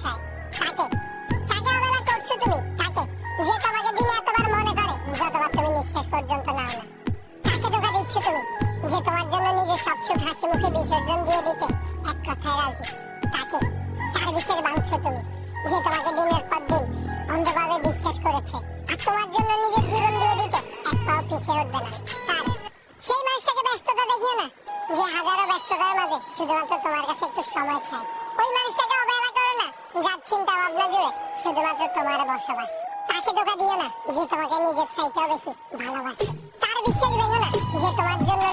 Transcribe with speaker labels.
Speaker 1: চায়। তাকে তাকে অবহেলা করছো তুমি, তাকে যে তোমাকে দিনে এতবার মনে করে যতবার তুমি নিঃশ্বাস পর্যন্ত নাও না। তাকে ধোঁকা দিচ্ছ তুমি, যে তোমার জন্য নিজের সব সুখ হাসি মুখে বিসর্জন দিয়ে দিতে এক কথায় রাজি। তাকে তার বিশ্বাস ভাঙছো তুমি, যে তোমাকে দিনের পর দিন অন্ধভাবে বিশ্বাস করেছে আর তোমার জন্য নিজের জীবন দিয়ে দিতে এক পাও পিছিয়ে উঠবে না। তার সেই মানুষটাকে ব্যস্ততা দেখিও না, যে হাজারো ব্যস্ততার মাঝে শুধুমাত্র তোমার কাছে একটু সময় চায়। ওই মানুষটাকে অবহেলা করো না, যার চিন্তা ভাবনা জুড়ে শুধুমাত্র তোমার বসবাস। তাকে ধোঁকা দিও না, যে তোমাকে নিজের চাইতেও বেশি ভালোবাসে। তার বিশ্বাস ভেঙো না, যে তোমার জন্য